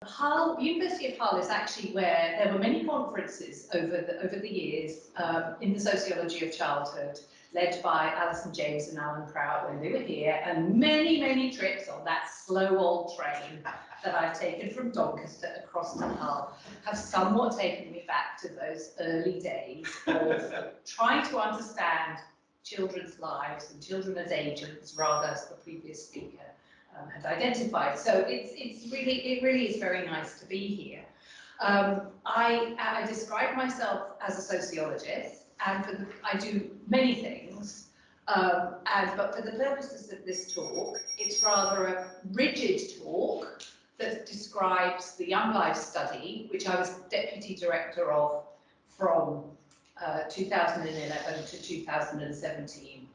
Hull, University of Hull is actually where there were many conferences over the years in the sociology of childhood, led by Alison James and Alan Prout when they were here, and many trips on that slow old train that I've taken from Doncaster across to Hull have somewhat taken me back to those early days of trying to understand children's lives and children as agents, rather, as the previous speaker had identified. So it really is very nice to be here. I describe myself as a sociologist, and I do many things, but for the purposes of this talk, it's rather a rigid talk that describes the Young Life study, which I was deputy director of from 2011 to 2017.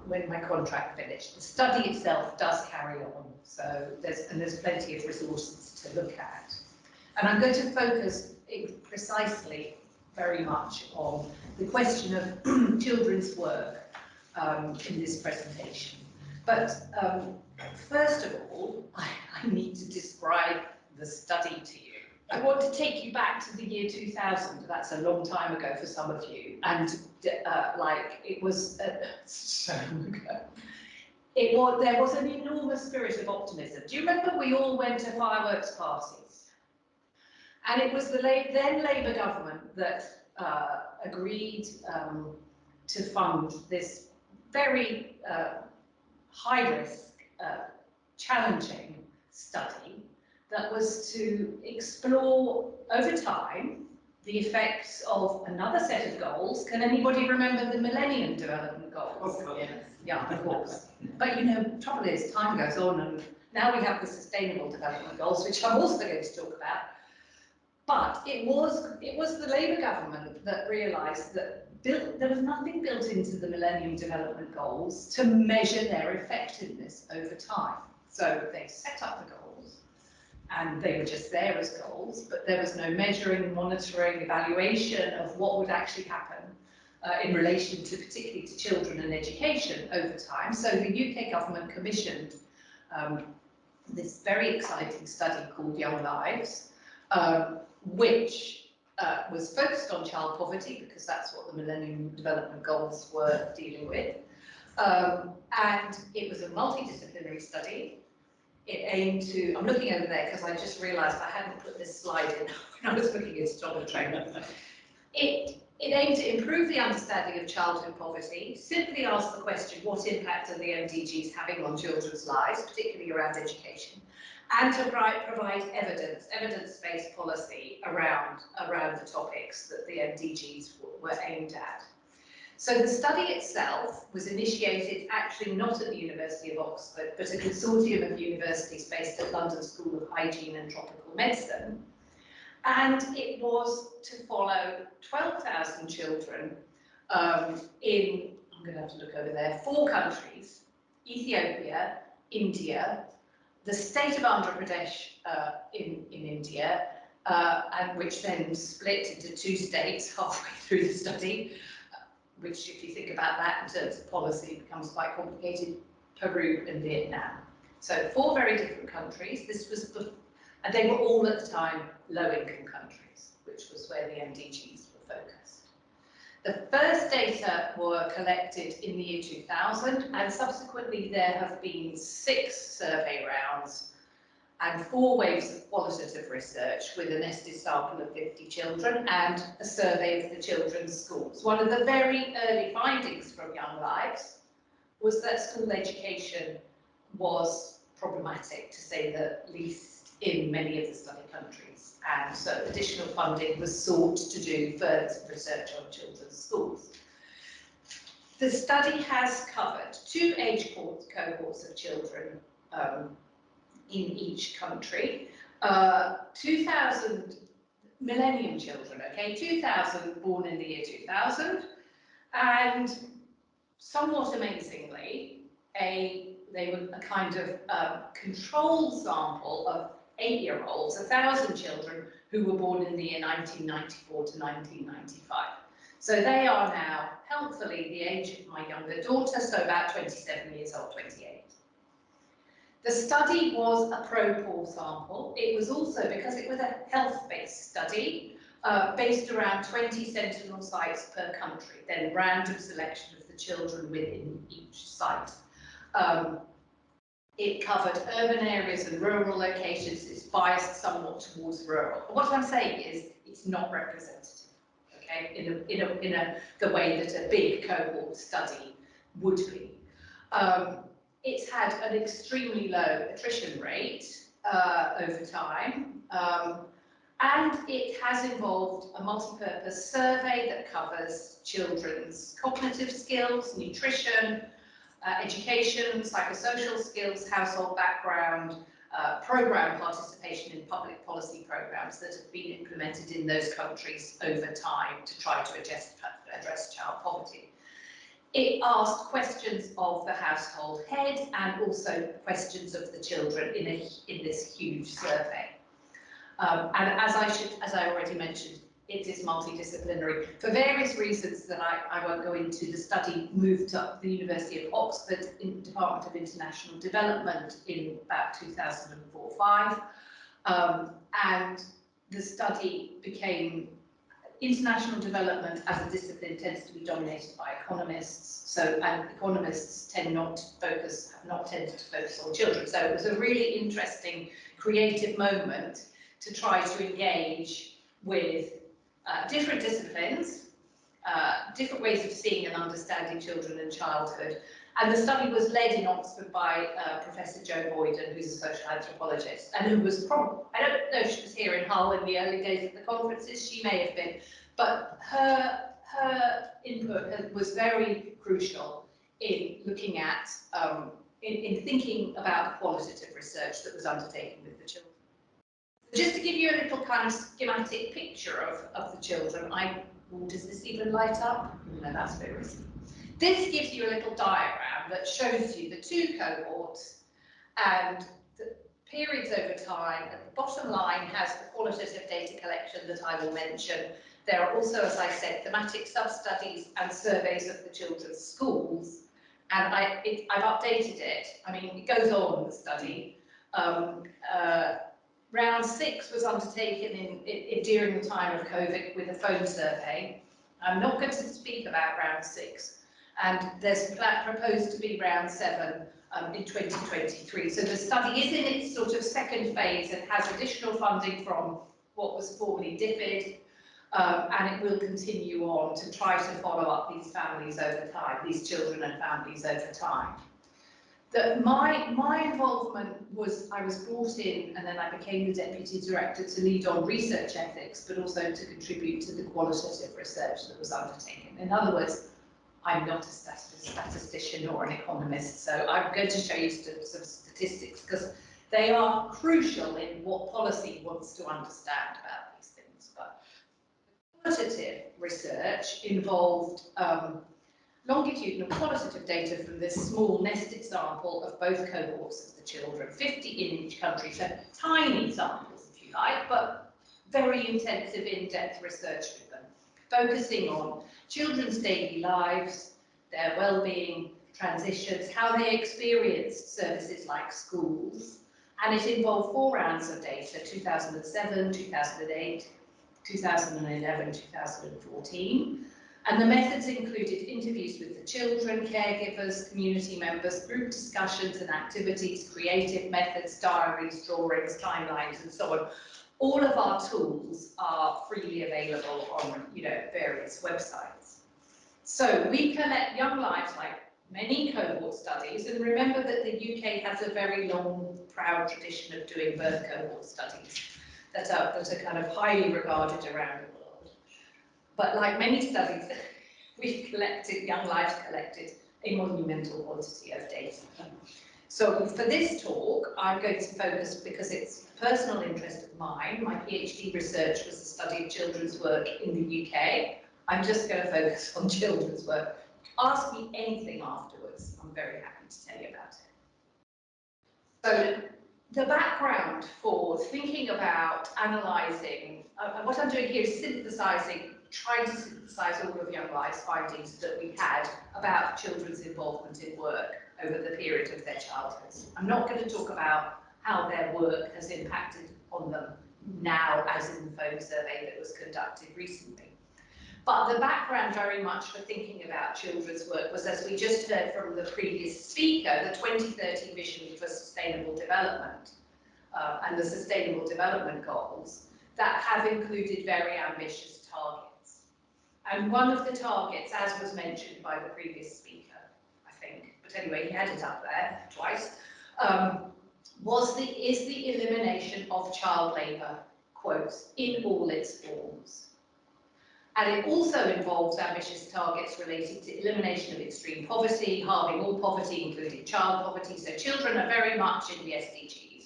When my contract finished. The study itself does carry on, so there's plenty of resources to look at. And I'm going to focus precisely very much on the question of children's work in this presentation. But first of all, I need to describe the study to you. I want to take you back to the year 2000. That's a long time ago for some of you, and it was so long ago. There was an enormous spirit of optimism. Do you remember we all went to fireworks parties? And it was the then Labour government that agreed to fund this very high-risk, challenging study that was to explore over time the effects of another set of goals. Can anybody remember the Millennium Development Goals? Of course. Yes. Yeah, of course. But you know, the trouble is, time goes on, and now we have the Sustainable Development Goals, which I'm also going to talk about. But it was the Labour government that realised that there was nothing built into the Millennium Development Goals to measure their effectiveness over time. So they set up the goals, and they were just there as goals, but there was no measuring, monitoring, evaluation of what would actually happen in relation to, particularly to children and education over time. So the UK government commissioned this very exciting study called Young Lives, which was focused on child poverty, because that's what the Millennium Development Goals were dealing with. And it was a multidisciplinary study. It aimed to, I'm looking over there because I just realised I hadn't put this slide in when I was looking at it on the train. It aimed to improve the understanding of childhood poverty, simply ask the question, what impact are the MDGs having on children's lives, particularly around education, and to provide evidence-based policy around the topics that the MDGs were aimed at. So the study itself was initiated actually not at the University of Oxford, but a consortium of universities based at London School of Hygiene and Tropical Medicine. And it was to follow 12,000 children in, I'm going to have to look over there, 4 countries: Ethiopia, India, the state of Andhra Pradesh in India, and which then split into 2 states halfway through the study, which, if you think about that in terms of policy, becomes quite complicated: Peru and Vietnam. So 4 very different countries. And they were all at the time low-income countries, which was where the MDGs were focused. The first data were collected in the year 2000, and subsequently there have been 6 survey rounds and 4 waves of qualitative research with a nested sample of 50 children and a survey of the children's schools. One of the very early findings from Young Lives was that school education was problematic, to say the least, in many of the study countries, and so additional funding was sought to do further research on children's schools. The study has covered 2 age cohorts of children in each country. 2,000 millennium children, okay, 2,000 born in the year 2000, and somewhat amazingly, they were a kind of control sample of 8-year-olds, 1,000 children who were born in the year 1994 to 1995. So they are now, helpfully, the age of my younger daughter, so about 27 years old, 28. The study was a pro-poor sample. It was also, because it was a health-based study, based around 20 sentinel sites per country, then random selection of the children within each site. It covered urban areas and rural locations. It's biased somewhat towards rural. What I'm saying is it's not representative, okay, in the way that a big cohort study would be. It's had an extremely low attrition rate over time, and it has involved a multi-purpose survey that covers children's cognitive skills, nutrition, education, psychosocial skills, household background, program participation in public policy programs that have been implemented in those countries over time to try to address child poverty. It asked questions of the household head and also questions of the children in this huge survey. And as I already mentioned, it is multidisciplinary. For various reasons that I won't go into, the study moved up the University of Oxford in Department of International Development in about 2004-05, and the study became international development as a discipline tends to be dominated by economists. And economists have not tended to focus on children. So it was a really interesting, creative moment to try to engage with different disciplines, different ways of seeing and understanding children and childhood. And the study was led in Oxford by Professor Jo Boyden, who's a social anthropologist, and who was probably, I don't know if she was here in Hull in the early days of the conferences, she may have been, but her input was very crucial in looking at, in thinking about the qualitative research that was undertaken with the children. Just to give you a little kind of schematic picture of the children, does this even light up? No, that's very risky. This gives you a little diagram that shows you the two cohorts and the periods over time. At the bottom line has the qualitative data collection that I will mention. There are also, as I said, thematic sub-studies and surveys of the children's schools. And I've updated it. I mean, it goes on, the study. Round 6 was undertaken during the time of COVID with a phone survey. I'm not going to speak about round 6. And there's proposed to be round 7 in 2023. So the study is in its sort of second phase and has additional funding from what was formerly DFID, and it will continue on to try to follow up these families over time, these children and families over time. My involvement was, I was brought in and then I became the Deputy Director to lead on research ethics, but also to contribute to the qualitative research that was undertaken. In other words, I'm not a statistician or an economist, so I'm going to show you some statistics because they are crucial in what policy wants to understand about these things. But qualitative research involved longitudinal qualitative data from this small nested sample of both cohorts of the children, 50 in each country, so tiny samples if you like, but very intensive in-depth research with them, focusing on children's daily lives, their well-being, transitions, how they experienced services like schools, and it involved 4 rounds of data, 2007, 2008, 2011, 2014. And the methods included interviews with the children, caregivers, community members, group discussions and activities, creative methods, diaries, drawings, timelines, and so on. All of our tools are freely available on, various websites. So we collect young lives like many cohort studies, and remember that the UK has a very long, proud tradition of doing birth cohort studies that are kind of highly regarded around the world. But like many studies, we've collected, young lives collected a monumental quantity of data. So for this talk, I'm going to focus, because it's a personal interest of mine, my PhD research was the study of children's work in the UK. I'm just going to focus on children's work. Ask me anything afterwards, I'm very happy to tell you about it. So the background for thinking about analysing, what I'm doing here is synthesising trying to synthesise all of Young Life's findings that we had about children's involvement in work over the period of their childhoods. I'm not going to talk about how their work has impacted on them now, as in the phone survey that was conducted recently. But the background very much for thinking about children's work was, as we just heard from the previous speaker, the 2030 Vision for Sustainable Development and the Sustainable Development Goals that have included very ambitious targets. And one of the targets, as was mentioned by the previous speaker, I think, but anyway, he had it up there twice, is the elimination of child labour, quotes, in all its forms. And it also involves ambitious targets related to elimination of extreme poverty, halving all poverty, including child poverty, so children are very much in the SDGs,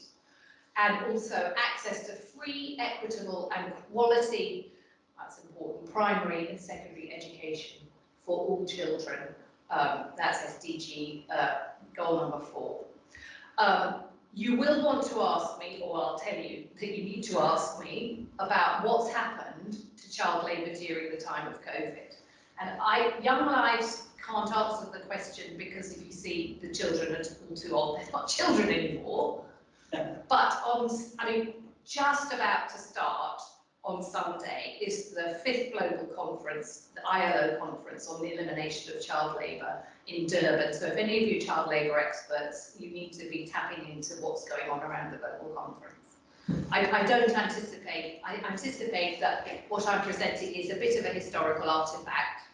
and also access to free, equitable and quality, that's important, primary and secondary education for all children. That's SDG goal number 4. You will want to ask me, or I'll tell you that you need to ask me about what's happened to child labour during the time of COVID. And Young Lives can't answer the question because if you see the children are all too old, they're not children anymore. But just about to start on Sunday is the 5th global conference, the ILO conference on the elimination of child labour in Durban. So if any of you child labour experts, you need to be tapping into what's going on around the global conference. I don't anticipate, I anticipate that what I'm presenting is a bit of a historical artefact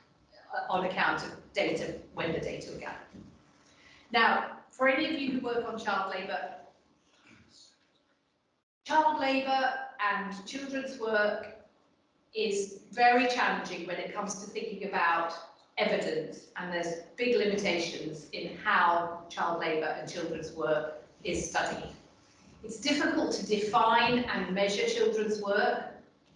on account of data, when the data were gathered. Now, for any of you who work on child labour and children's work is very challenging when it comes to thinking about evidence, and there's big limitations in how child labour and children's work is studied. It's difficult to define and measure children's work,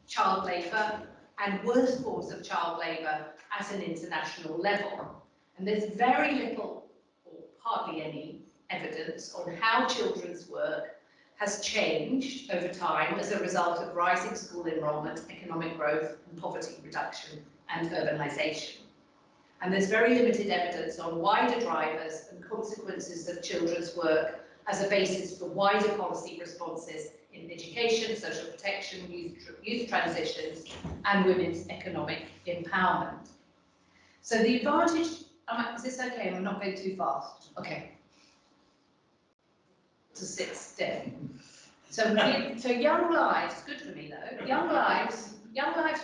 child labour, and worse forms of child labour at an international level. And there's very little, or hardly any, evidence on how children's work has changed over time as a result of rising school enrolment, economic growth, and poverty reduction and urbanisation. And there's very limited evidence on wider drivers and consequences of children's work as a basis for wider policy responses in education, social protection, youth transitions, and women's economic empowerment. So the advantage, is this okay? I'm not going too fast. Okay. To sit still. So Young Lives, good for me though, Young Lives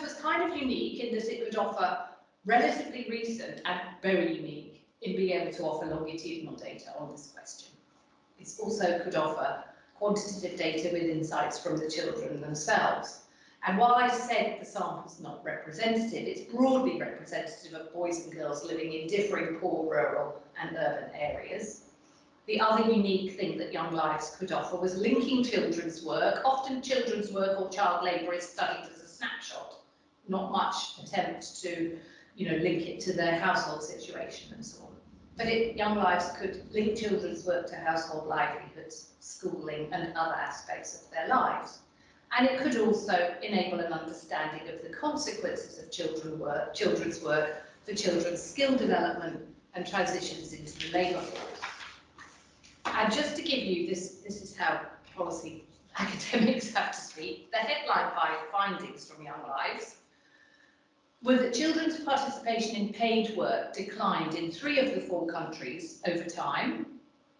was kind of unique in that it could offer relatively recent and very unique in being able to offer longitudinal data on this question. It also could offer quantitative data with insights from the children themselves. And while I said the sample's not representative, it's broadly representative of boys and girls living in differing poor, rural and urban areas. The other unique thing that Young Lives could offer was linking children's work. Often children's work or child labour is studied as a snapshot, not much attempt to, link it to their household situation and so on. But Young Lives could link children's work to household livelihoods, schooling and other aspects of their lives. And it could also enable an understanding of the consequences of children's work for children's skill development and transitions into the labour force. And just to give you this is how policy academics have to speak, the headline findings from Young Lives were that children's participation in paid work declined in 3 of the 4 countries over time.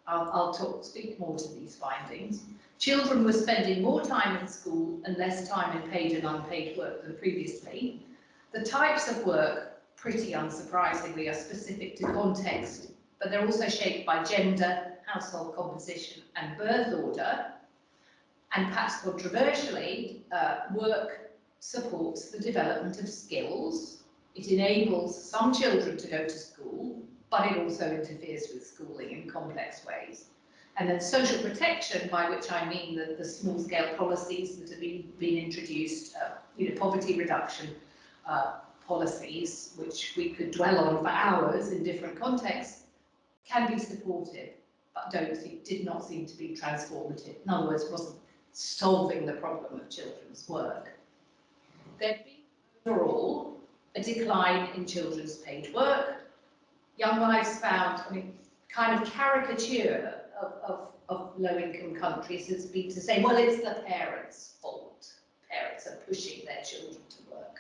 I'll speak more to these findings. Children were spending more time in school and less time in paid and unpaid work than previously. The types of work, pretty unsurprisingly, are specific to context, but they're also shaped by gender, household composition and birth order. And perhaps controversially, work supports the development of skills. It enables some children to go to school, but it also interferes with schooling in complex ways. And then social protection, by which I mean the small-scale policies that have been introduced, poverty reduction policies, which we could dwell on for hours in different contexts, can be supportive, but did not seem to be transformative. In other words, wasn't solving the problem of children's work. There'd been overall a decline in children's paid work. Young Lives found, I mean, kind of caricature of low-income countries has been to say, well, it's the parents' fault. Parents are pushing their children to work.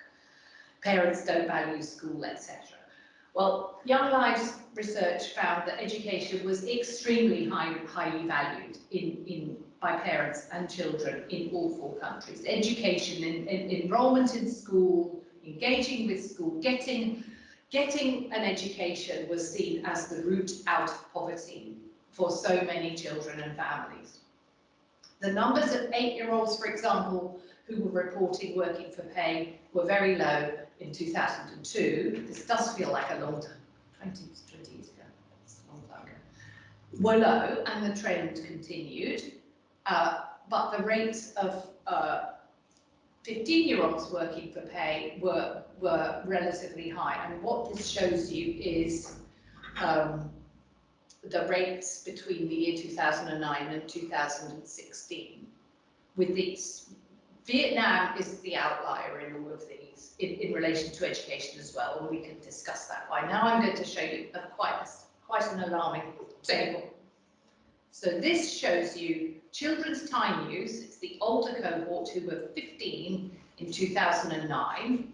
Parents don't value school, etc. Well, Young Lives research found that education was extremely highly valued by parents and children in all 4 countries. Education, enrollment in school, engaging with school, getting an education was seen as the route out of poverty for so many children and families. The numbers of 8-year-olds, for example, who were reporting working for pay were very low in 2002. This does feel like a long time, 20 years ago, it's a long time ago. Were low, and the trend continued, but the rates of 15-year-olds working for pay were relatively high. And what this shows you is the rates between the year 2009 and 2016. With these, Vietnam is the outlier in all of these, in relation to education as well, and we can discuss that why. Now I'm going to show you quite an alarming table. So this shows you children's time use. It's the older cohort who were 15 in 2009.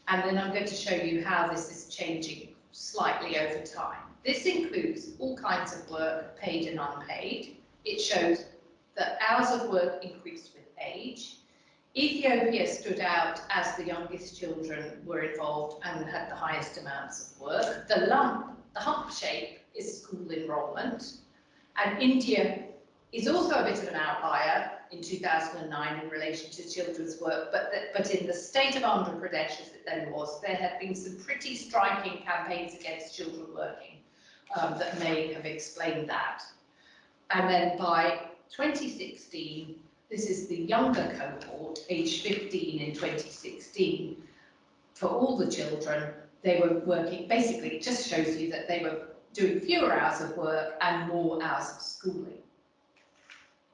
And then I'm going to show you how this is changing slightly over time. This includes all kinds of work, paid and unpaid. It shows that hours of work increased with age. Ethiopia stood out as the youngest children were involved and had the highest amounts of work. The hump shape is school enrollment. And India is also a bit of an outlier in 2009 in relation to children's work, but in the state of Andhra Pradesh, as it then was, there had been some pretty striking campaigns against children working that may have explained that. And then by 2016, this is the younger cohort, age 15 in 2016. For all the children, they were working, basically it just shows you that they were doing fewer hours of work and more hours of schooling.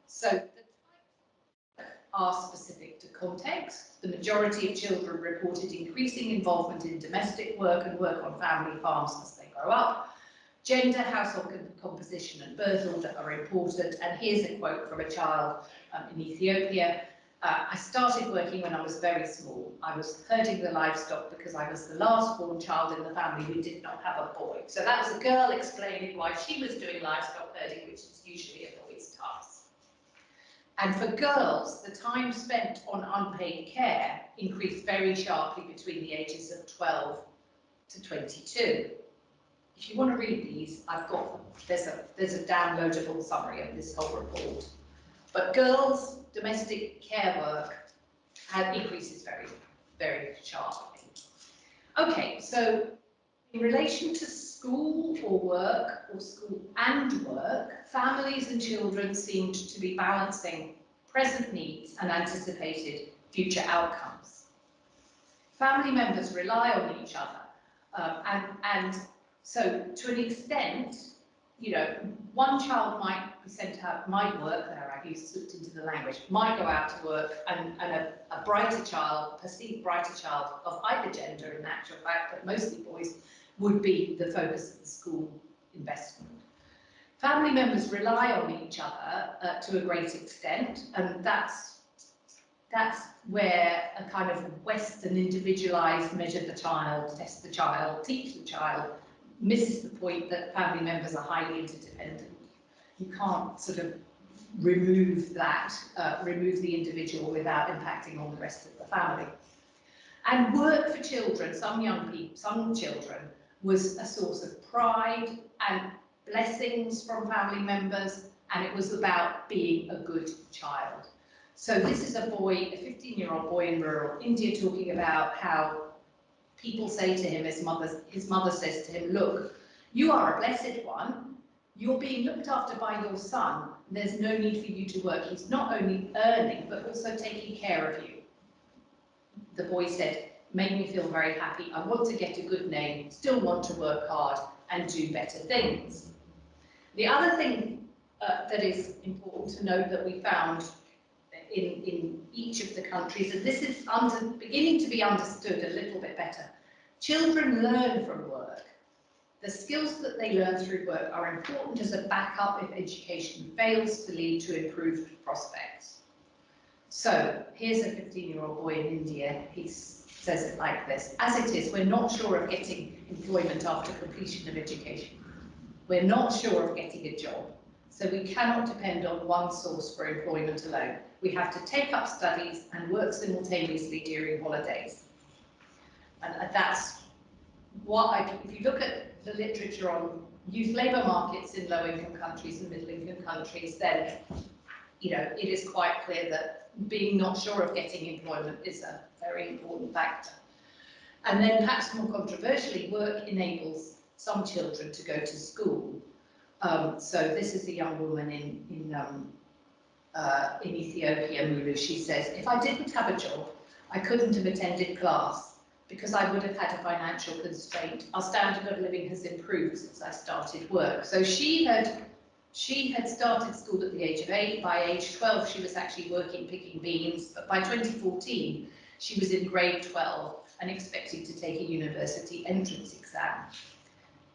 So the types are specific to context. The majority of children reported increasing involvement in domestic work and work on family farms as they grow up. Gender, household composition and birth order are important. And here's a quote from a child in Ethiopia. I started working when I was very small. I was herding the livestock because I was the last born child in the family who did not have a boy. So that was a girl explaining why she was doing livestock herding, which is usually a boy's task. And for girls, the time spent on unpaid care increased very sharply between the ages of 12 to 22. If you want to read these, I've got them. There's a downloadable summary of this whole report. But girls' domestic care work increases very, very sharply. Okay, so in relation to school or work, or school and work, families and children seemed to be balancing present needs and anticipated future outcomes. Family members rely on each other, and so to an extent, you know, one child might be sent out, might work there, I've slipped into the language, might go out to work, and a brighter child, perceived brighter child of either gender in actual fact, but mostly boys, would be the focus of the school investment. Family members rely on each other to a great extent, and that's where a kind of Western individualized measure the child, test the child, teach the child, misses the point that family members are highly interdependent. You can't sort of remove that, remove the individual without impacting on the rest of the family. And work for children, some young people, some children, was a source of pride and blessings from family members, and it was about being a good child. So this is a boy, a 15-year-old boy in rural India, talking about how people say to him, his mother says to him, look, you are a blessed one, you're being looked after by your son, there's no need for you to work. He's not only earning, but also taking care of you. The boy said, made me feel very happy, I want to get a good name, still want to work hard and do better things. The other thing that is important to note that we found in each of the countries, and this is beginning to be understood a little bit better Children learn from work. The skills that they learn through work are important as a backup if education fails to lead to improved prospects. So here's a 15-year-old boy in India. He says it like this: as it is, we're not sure of getting employment after completion of education. We're not sure of getting a job, so we cannot depend on one source for employment alone. We have to take up studies and work simultaneously during holidays. And that's what if you look at the literature on youth labour markets in low-income countries and middle-income countries, then it is quite clear that being not sure of getting employment is a very important factor. And then perhaps more controversially, work enables some children to go to school. So this is a young woman in Ethiopia, Mulu. She says, if I didn't have a job, I couldn't have attended class because I would have had a financial constraint. Our standard of living has improved since I started work. So she had started school at the age of 8. By age 12, she was actually working picking beans. But by 2014, she was in grade 12 and expected to take a university entrance exam.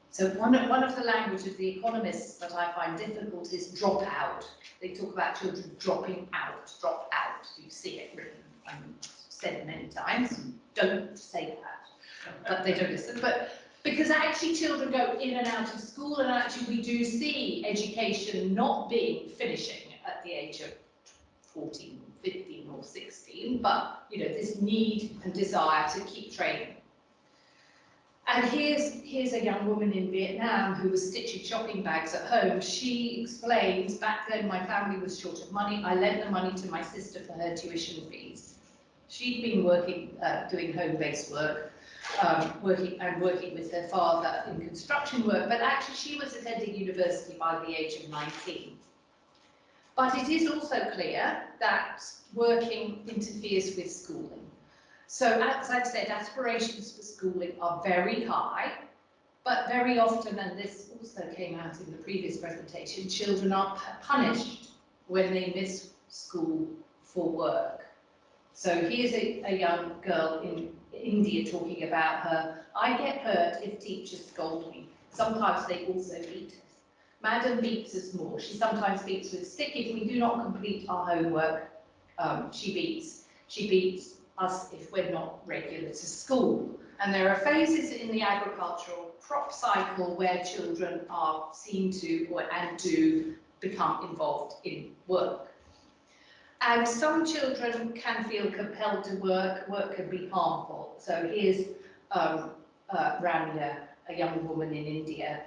So one of the language of the economists that I find difficult is drop out. They talk about children dropping out, drop out. You see it written and said many times. Don't say that, but they don't listen. But because actually children go in and out of school, and actually we do see education not being finishing at the age of 14, 15 or 16, but this need and desire to keep training. And here's a young woman in Vietnam who was stitching shopping bags at home. She explains, back then my family was short of money. I lent the money to my sister for her tuition fees. She'd been working, doing home-based work, working with her father in construction work, but actually she was attending university by the age of 19. But it is also clear that working interferes with schooling. So as I've said, aspirations for schooling are very high, but very often, and this also came out in the previous presentation, children are punished when they miss school for work. So here's a young girl in India talking about her. I get hurt if teachers scold me. Sometimes they also beat us. Madam beats us more. She sometimes beats with a stick if we do not complete our homework. She beats us if we're not regular to school. And there are phases in the agricultural crop cycle where children are seen to and do become involved in work. And some children can feel compelled to work. Work can be harmful. So here's Ramya, a young woman in India.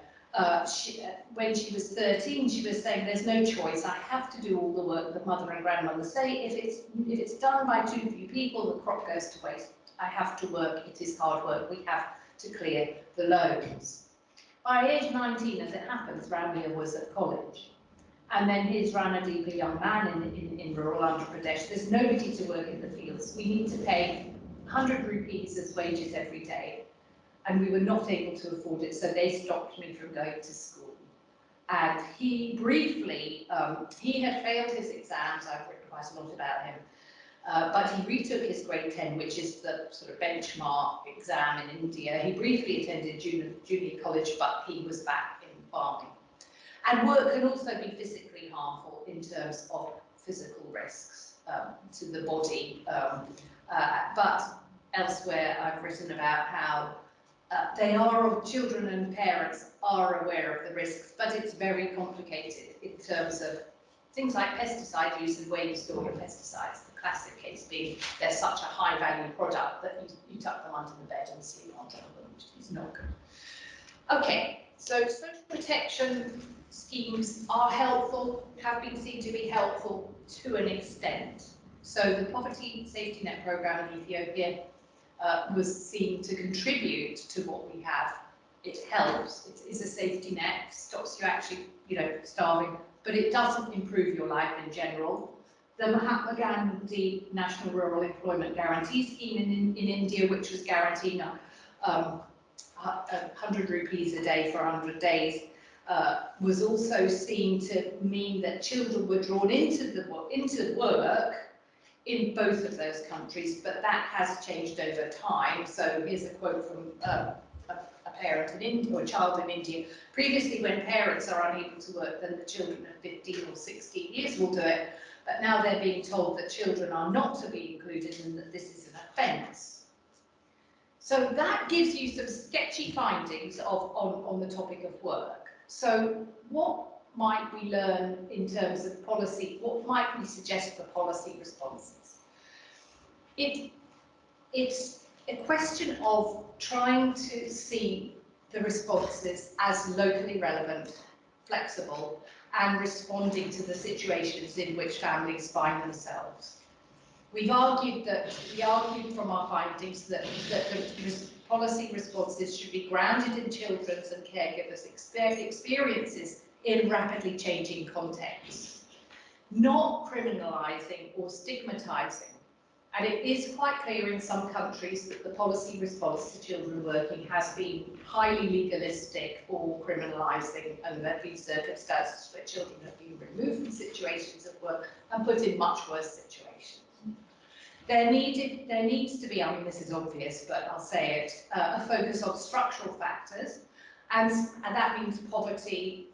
When she was 13, she was saying, there's no choice. I have to do all the work that mother and grandmother say. If it's done by too few people, the crop goes to waste. I have to work. It is hard work. We have to clear the loans. By age 19, as it happens, Ramya was at college. And then here's Ranadeep, a young man in rural Andhra Pradesh. There's nobody to work in the fields. We need to pay 100 rupees as wages every day. And we were not able to afford it, so they stopped me from going to school. And he briefly, he had failed his exams. I've written quite a lot about him. But he retook his grade 10, which is the sort of benchmark exam in India. He briefly attended junior college, but he was back in farming. And work can also be physically harmful in terms of physical risks to the body. But elsewhere, I've written about how children and parents are aware of the risks, but it's very complicated in terms of things like pesticide use and where you store your pesticides. The classic case being they're such a high value product that you tuck them under the bed and sleep on top of them, which is not good. Okay, so social protection schemes are helpful, have been seen to be helpful to an extent. So the poverty safety net program in Ethiopia was seen to contribute to what we have. It helps, it is a safety net, stops you actually, starving, but it doesn't improve your life in general. The Mahatma Gandhi National Rural Employment Guarantee Scheme in India, which was guaranteeing 100 rupees a day for 100 days, was also seen to mean that children were drawn into work in both of those countries, but that has changed over time. So here's a quote from a parent in India, or a child in India. Previously, when parents are unable to work, then the children of 15 or 16 years will do it. But now they're being told that children are not to be included and that this is an offence. So that gives you some sketchy findings on the topic of work. So what might we learn in terms of policy? What might we suggest for policy responses? It's a question of trying to see the responses as locally relevant, flexible, and responding to the situations in which families find themselves. We argued from our findings that the policy responses should be grounded in children's and caregivers' experiences in rapidly changing contexts, not criminalising or stigmatising. And it is quite clear in some countries that the policy response to children working has been highly legalistic or criminalising, and there have been circumstances where children have been removed from situations of work and put in much worse situations. There needs to be, I mean, this is obvious, but I'll say it, a focus on structural factors, and that means poverty,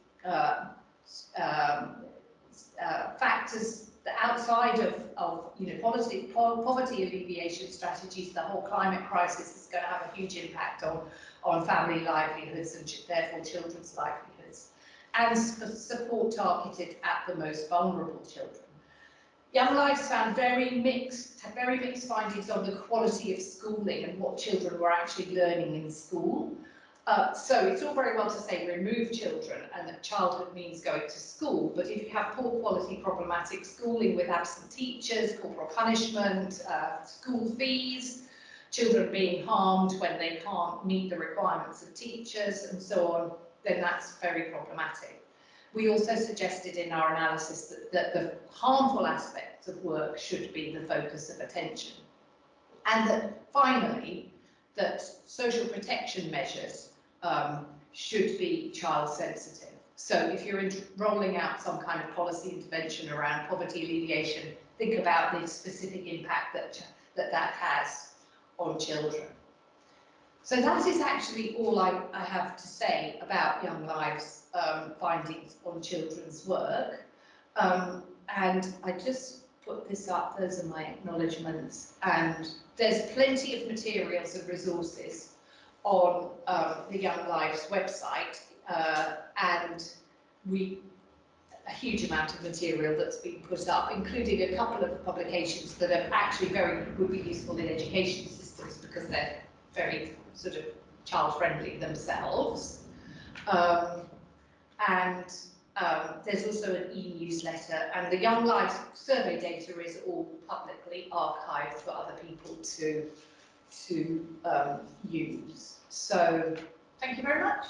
factors outside of poverty alleviation strategies. The whole climate crisis is going to have a huge impact on family livelihoods and therefore children's livelihoods, and support targeted at the most vulnerable children. Young Lives found very mixed findings on the quality of schooling and what children were actually learning in school. So it's all very well to say remove children and that childhood means going to school, but if you have poor quality problematic schooling with absent teachers, corporal punishment, school fees, children being harmed when they can't meet the requirements of teachers and so on, then that's very problematic. We also suggested in our analysis that the harmful aspects of work should be the focus of attention. And that finally, that social protection measures should be child sensitive. So if you're rolling out some kind of policy intervention around poverty alleviation, think about the specific impact that has on children. So that is actually all I have to say about Young Lives' findings on children's work. And I just put this up, those are my acknowledgements, and there's plenty of materials and resources on the Young Lives website, and a huge amount of material that's been put up, including a couple of publications that are actually would be useful in education systems because they're very sort of child-friendly themselves. There's also an e-newsletter, and the Young Lives survey data is all publicly archived for other people to use. So, thank you very much.